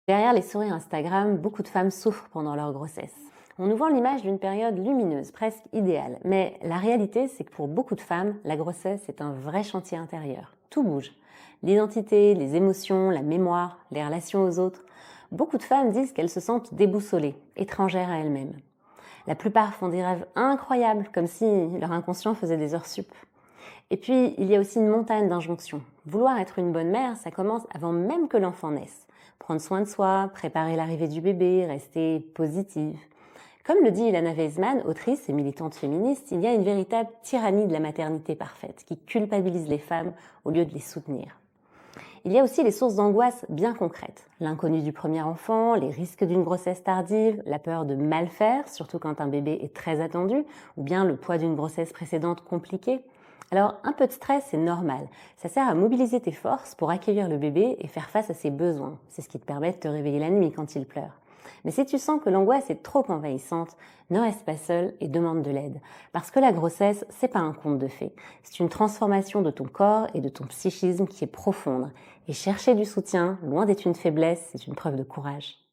Derrière les sourires Instagram, beaucoup de femmes souffrent pendant leur grossesse. On nous vend l'image d'une période lumineuse, presque idéale. Mais la réalité, c'est que pour beaucoup de femmes, la grossesse est un vrai chantier intérieur. Tout bouge. L'identité, les émotions, la mémoire, les relations aux autres. Beaucoup de femmes disent qu'elles se sentent déboussolées, étrangères à elles-mêmes. La plupart font des rêves incroyables, comme si leur inconscient faisait des heures sup. Et puis, il y a aussi une montagne d'injonctions. Vouloir être une bonne mère, ça commence avant même que l'enfant naisse. Prendre soin de soi, préparer l'arrivée du bébé, rester positive. Comme le dit Ilana Weizmann, autrice et militante féministe, il y a une véritable tyrannie de la maternité parfaite qui culpabilise les femmes au lieu de les soutenir. Il y a aussi les sources d'angoisse bien concrètes. L'inconnu du premier enfant, les risques d'une grossesse tardive, la peur de mal faire, surtout quand un bébé est très attendu, ou bien le poids d'une grossesse précédente compliquée. Alors, un peu de stress, c'est normal. Ça sert à mobiliser tes forces pour accueillir le bébé et faire face à ses besoins. C'est ce qui te permet de te réveiller la nuit quand il pleure. Mais si tu sens que l'angoisse est trop envahissante, ne reste pas seul et demande de l'aide. Parce que la grossesse, c'est pas un conte de fées. C'est une transformation de ton corps et de ton psychisme qui est profonde. Et chercher du soutien, loin d'être une faiblesse, c'est une preuve de courage.